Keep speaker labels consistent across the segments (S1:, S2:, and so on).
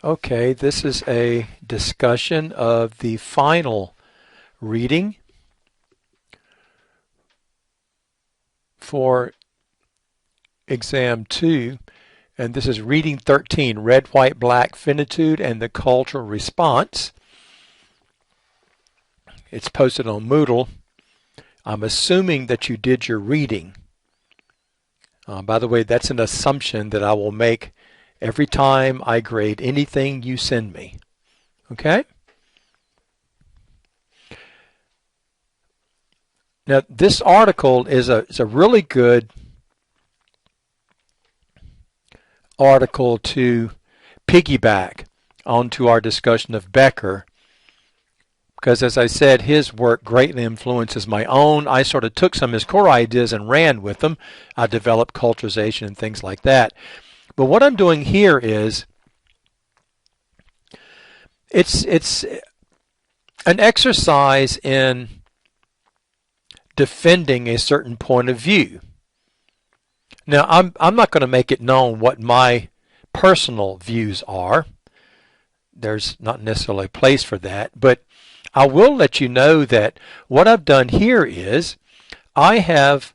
S1: Okay, this is a discussion of the final reading for exam 2, and this is reading 13, Red, White, Black, Finitude and the Cultural Response. It's posted on Moodle. I'm assuming that you did your reading. By the way, that's an assumption that I will make every time I grade anything you send me. Okay? Now, this article is a really good article to piggyback onto our discussion of Becker, because as I said, his work greatly influences my own. I sort of took some of his core ideas and ran with them. I developed culturization and things like that. But what I'm doing here is it's an exercise in defending a certain point of view. Now, I'm not going to make it known what my personal views are. There's not necessarily a place for that, but I will let you know that what I've done here is I have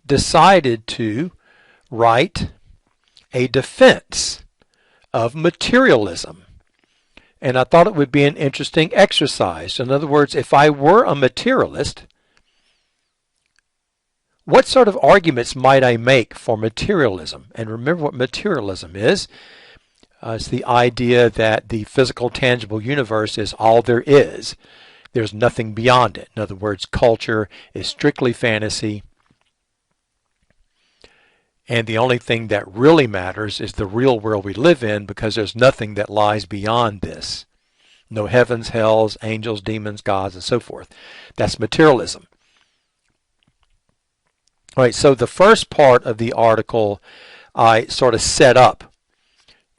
S1: decided to write a defense of materialism. And I thought it would be an interesting exercise. In other words, if I were a materialist, what sort of arguments might I make for materialism? And remember what materialism is. It's the idea that the physical, tangible universe is all there is. There's nothing beyond it. In other words, culture is strictly fantasy. And the only thing that really matters is the real world we live in, because there's nothing that lies beyond this. No heavens, hells, angels, demons, gods, and so forth. That's materialism. All right, so the first part of the article, I sort of set up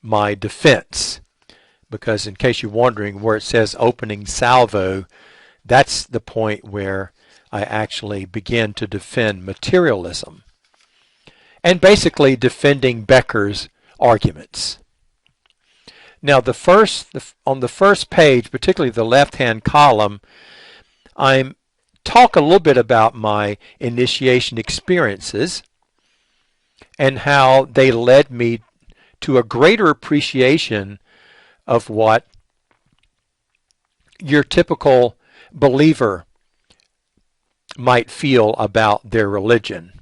S1: my defense, because in case you're wondering where it says opening salvo, that's the point where I actually begin to defend materialism. And basically defending Becker's arguments. Now, on the first page, particularly the left-hand column, I talk a little bit about my initiation experiences and how they led me to a greater appreciation of what your typical believer might feel about their religion.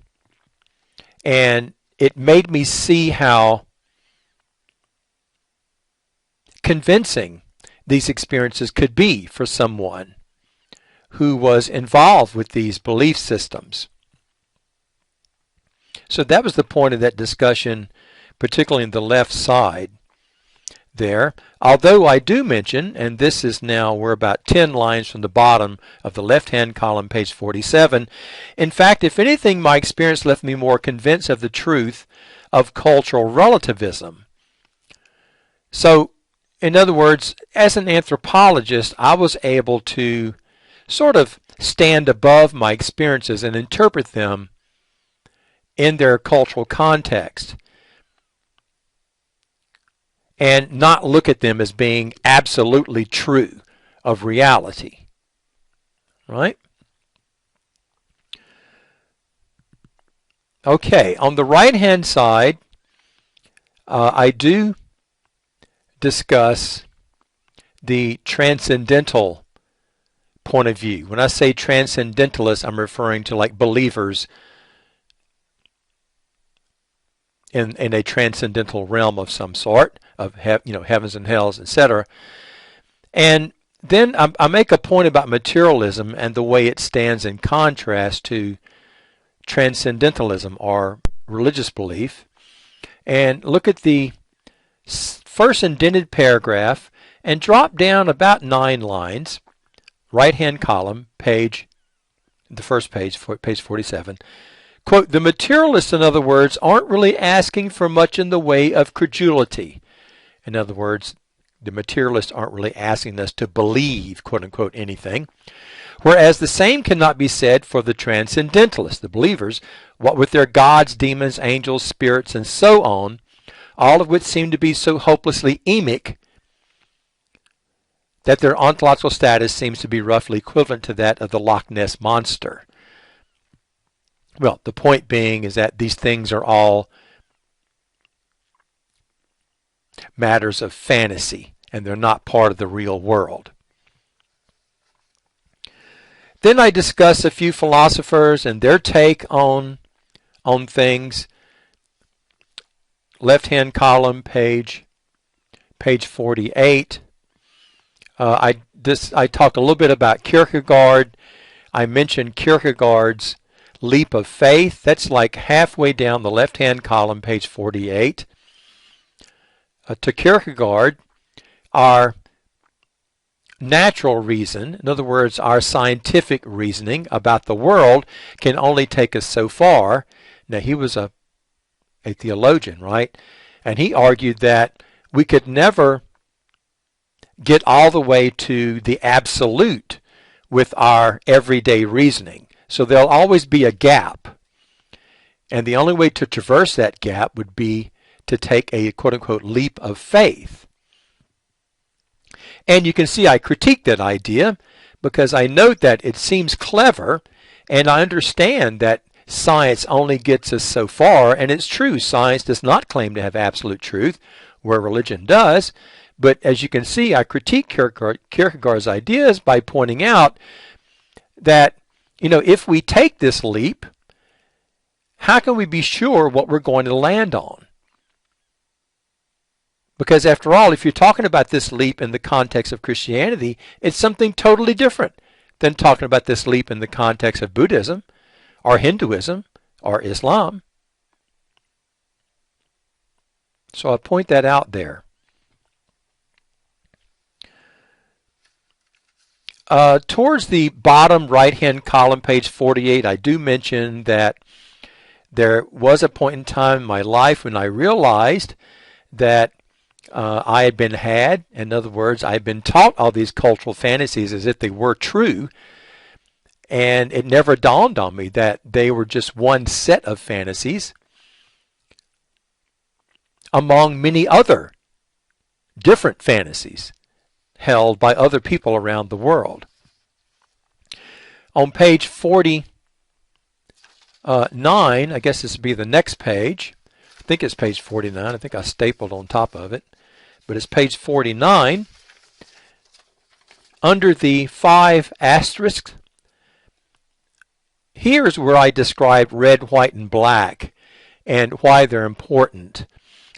S1: And it made me see how convincing these experiences could be for someone who was involved with these belief systems. So that was the point of that discussion, particularly in the left side there. Although I do mention, and this is now, we're about 10 lines from the bottom of the left-hand column, page 47. In fact, if anything, my experience left me more convinced of the truth of cultural relativism. So, in other words, as an anthropologist, I was able to sort of stand above my experiences and interpret them in their cultural context, and not look at them as being absolutely true of reality. Right? Okay, on the right-hand side, I do discuss the transcendental point of view. When I say transcendentalist, I'm referring to like believers in a transcendental realm of some sort, of heavens and hells, etc. And then I make a point about materialism and the way it stands in contrast to transcendentalism, or religious belief. And look at the first indented paragraph and drop down about 9 lines, right-hand column, the first page, page 47. Quote, the materialists, in other words, aren't really asking for much in the way of credulity. In other words, the materialists aren't really asking us to believe, quote unquote, anything. Whereas the same cannot be said for the transcendentalists, the believers, what with their gods, demons, angels, spirits, and so on, all of which seem to be so hopelessly emic that their ontological status seems to be roughly equivalent to that of the Loch Ness Monster. Well, the point being is that these things are all matters of fantasy, and they're not part of the real world. Then I discuss a few philosophers and their take on things. Left-hand column, page 48. I talk a little bit about Kierkegaard. I mentioned Kierkegaard's leap of faith. That's like halfway down the left-hand column, page 48. To Kierkegaard, our natural reason, in other words, our scientific reasoning about the world, can only take us so far. Now, he was a theologian, right? And he argued that we could never get all the way to the absolute with our everyday reasoning. So there'll always be a gap. And the only way to traverse that gap would be to take a quote-unquote leap of faith. And you can see I critique that idea because I note that it seems clever, and I understand that science only gets us so far, and it's true, science does not claim to have absolute truth, where religion does. But as you can see, I critique Kierkegaard's ideas by pointing out that, if we take this leap, how can we be sure what we're going to land on? Because after all, if you're talking about this leap in the context of Christianity, it's something totally different than talking about this leap in the context of Buddhism or Hinduism or Islam. So I point that out there. Towards the bottom right-hand column, page 48, I do mention that there was a point in time in my life when I realized that I had been had. In other words, I had been taught all these cultural fantasies as if they were true, and it never dawned on me that they were just one set of fantasies among many other different fantasies held by other people around the world. On page 49, I guess this would be the next page. I think it's page 49. I think I stapled on top of it. But it's page 49. Under the 5 asterisks, here's where I describe red, white, and black and why they're important.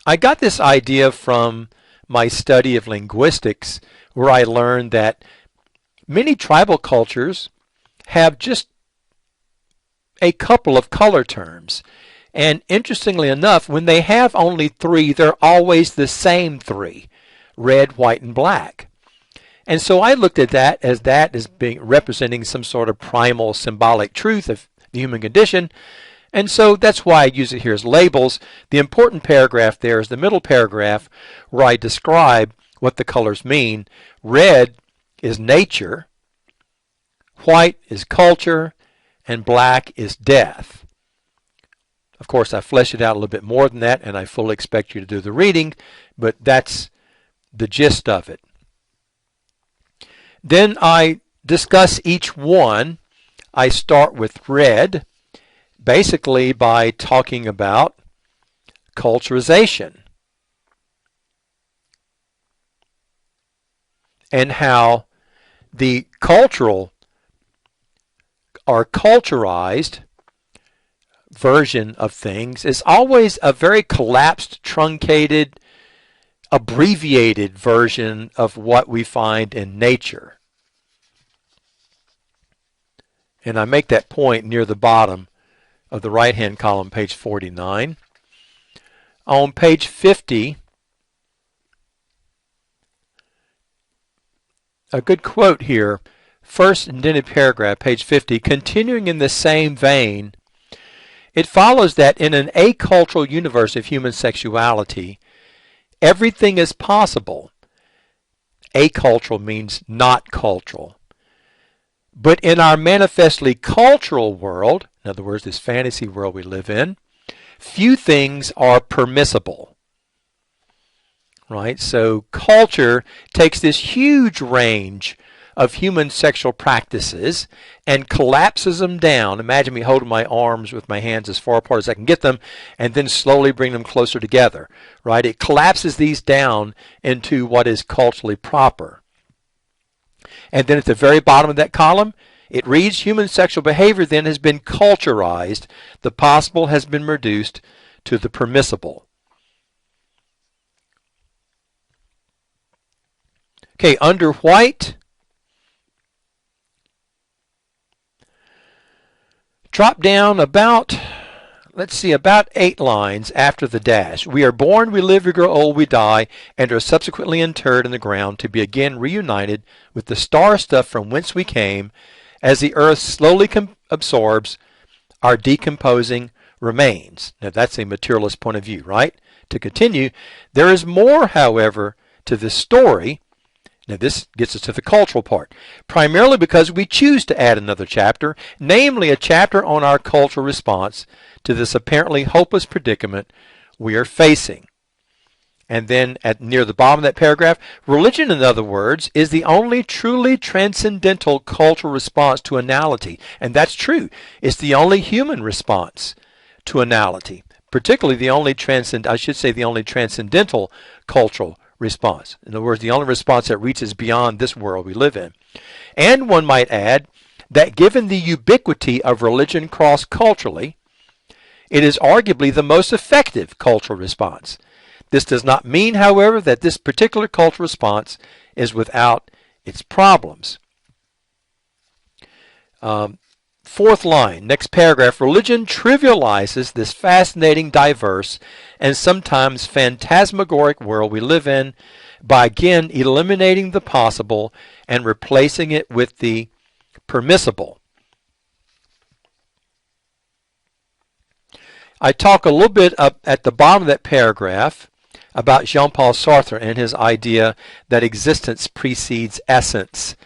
S1: I got this idea from my study of linguistics, where I learned that many tribal cultures have just a couple of color terms. And interestingly enough, when they have only 3, they're always the same 3, red, white, and black. And so I looked at that as being representing some sort of primal symbolic truth of the human condition. And so that's why I use it here as labels. The important paragraph there is the middle paragraph where I describe what the colors mean. Red is nature, white is culture, and black is death. Of course, I flesh it out a little bit more than that, and I fully expect you to do the reading, but that's the gist of it. Then I discuss each one. I start with red, basically by talking about culturization and how the cultural or culturized version of things is always a very collapsed, truncated, abbreviated version of what we find in nature. And I make that point near the bottom of the right-hand column, page 49. On page 50, a good quote here, first indented paragraph, page 50, continuing in the same vein, it follows that in an acultural universe of human sexuality, everything is possible. Acultural means not cultural. But in our manifestly cultural world, in other words, this fantasy world we live in, few things are permissible. right? So culture takes this huge range of human sexual practices and collapses them down. Imagine me holding my arms with my hands as far apart as I can get them and then slowly bring them closer together, right? It collapses these down into what is culturally proper. And then at the very bottom of that column, it reads, human sexual behavior then has been culturized. The possible has been reduced to the permissible. Okay, under white, drop down about 8 lines after the dash. We are born, we live, we grow old, we die, and are subsequently interred in the ground to be again reunited with the star stuff from whence we came, as the earth slowly absorbs our decomposing remains. Now that's a materialist point of view, right? To continue, there is more, however, to this story. Now this gets us to the cultural part, primarily because we choose to add another chapter, namely a chapter on our cultural response to this apparently hopeless predicament we are facing. And then near the bottom of that paragraph, religion, in other words, is the only truly transcendental cultural response to anality. And that's true. It's the only human response to anality, particularly the only transcendental cultural response. In other words, the only response that reaches beyond this world we live in. And one might add that given the ubiquity of religion cross-culturally, it is arguably the most effective cultural response. This does not mean, however, that this particular cultural response is without its problems. Fourth line, next paragraph, religion trivializes this fascinating, diverse, and sometimes phantasmagoric world we live in by again eliminating the possible and replacing it with the permissible. I talk a little bit up at the bottom of that paragraph about Jean-Paul Sartre and his idea that existence precedes essence.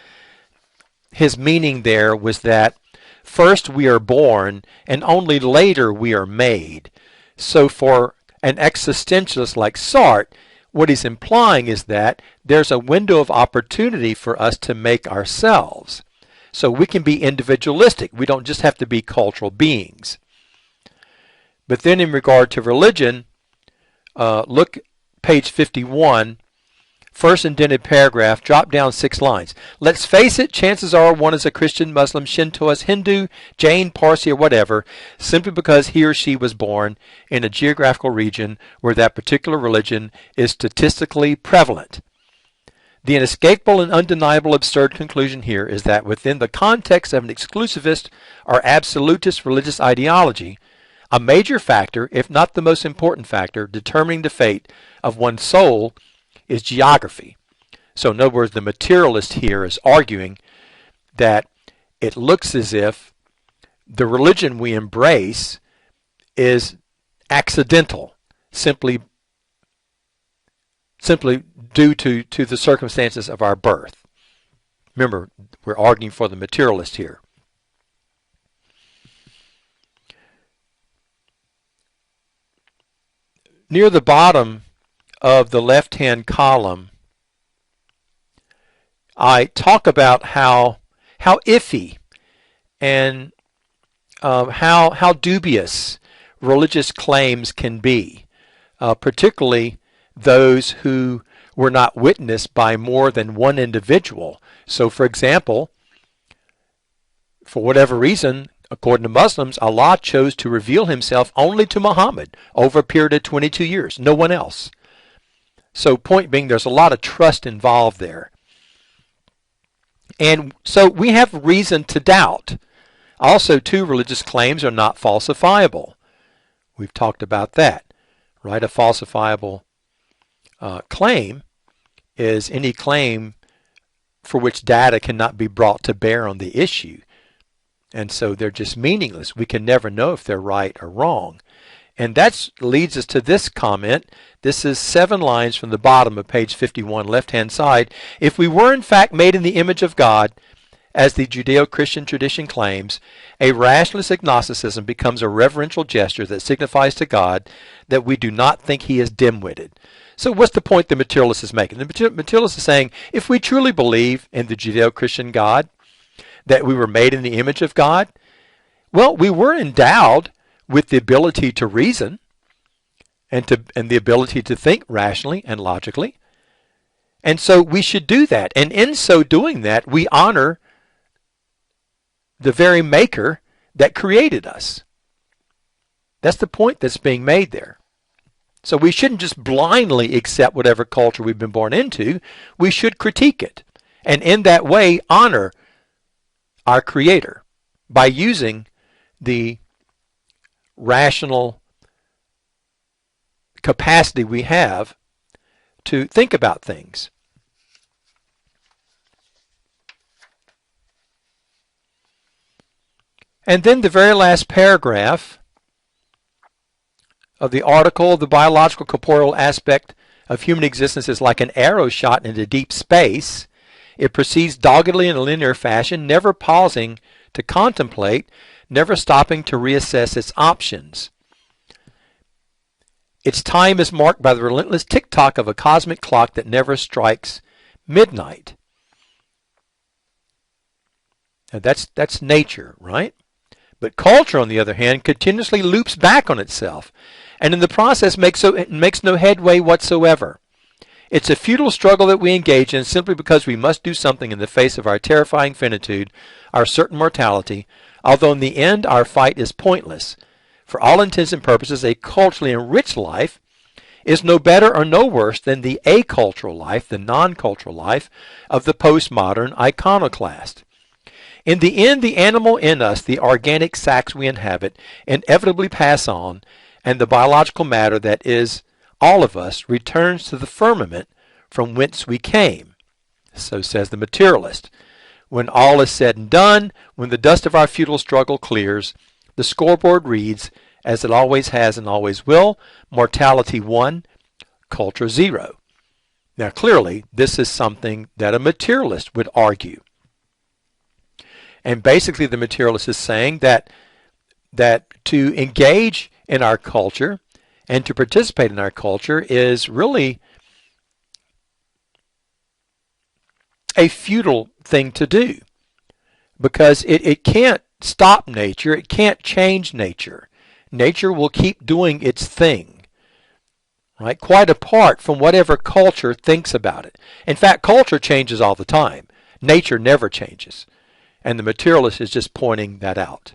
S1: His meaning there was that first we are born and only later we are made. So for an existentialist like Sartre, what he's implying is that there's a window of opportunity for us to make ourselves. So we can be individualistic. We don't just have to be cultural beings. But then in regard to religion, look page 51, first indented paragraph, drop down 6 lines. Let's face it, chances are one is a Christian, Muslim, Shintoist, Hindu, Jain, Parsi, or whatever, simply because he or she was born in a geographical region where that particular religion is statistically prevalent. The inescapable and undeniable absurd conclusion here is that within the context of an exclusivist or absolutist religious ideology, a major factor, if not the most important factor, determining the fate of one's soul is geography. So in other words, the materialist here is arguing that it looks as if the religion we embrace is accidental, simply due to the circumstances of our birth. Remember, we're arguing for the materialist here. Near the bottom of the left-hand column, I talk about how iffy and how dubious religious claims can be, particularly those who were not witnessed by more than one individual. So, for example, for whatever reason, according to Muslims, Allah chose to reveal himself only to Muhammad over a period of 22 years, no one else. So point being, there's a lot of trust involved there. And so we have reason to doubt. Also, too, religious claims are not falsifiable. We've talked about that, right? A falsifiable claim is any claim for which data cannot be brought to bear on the issue. And so they're just meaningless. We can never know if they're right or wrong. And that leads us to this comment. This is 7 lines from the bottom of page 51, left-hand side. If we were in fact made in the image of God, as the Judeo-Christian tradition claims, a rationalist agnosticism becomes a reverential gesture that signifies to God that we do not think he is dim-witted. So what's the point the materialist is making? The materialist is saying, if we truly believe in the Judeo-Christian God, that we were made in the image of God, well, we were endowed with the ability to reason and the ability to think rationally and logically. And so we should do that. And in so doing that, we honor the very maker that created us. That's the point that's being made there. So we shouldn't just blindly accept whatever culture we've been born into. We should critique it. And in that way, honor our Creator by using the rational capacity we have to think about things. And then the very last paragraph of the article, the biological corporeal aspect of human existence is like an arrow shot into deep space. It proceeds doggedly in a linear fashion, never pausing to contemplate, never stopping to reassess its options. Its time is marked by the relentless tick-tock of a cosmic clock that never strikes midnight. Now that's nature, right? But culture, on the other hand, continuously loops back on itself, and in the process makes no headway whatsoever. It's a futile struggle that we engage in simply because we must do something in the face of our terrifying finitude, our certain mortality, although in the end our fight is pointless. For all intents and purposes, a culturally enriched life is no better or no worse than the acultural life, the non-cultural life of the postmodern iconoclast. In the end, the animal in us, the organic sacs we inhabit, inevitably pass on, and the biological matter that is all of us returns to the firmament from whence we came. So says the materialist. When all is said and done, when the dust of our futile struggle clears, the scoreboard reads, as it always has and always will, mortality 1, culture 0. Now clearly, this is something that a materialist would argue. And basically the materialist is saying that to engage in our culture and to participate in our culture is really a futile thing to do, because it can't stop nature, it can't change nature. Nature will keep doing its thing, right? Quite apart from whatever culture thinks about it. In fact, culture changes all the time. Nature never changes. And the materialist is just pointing that out.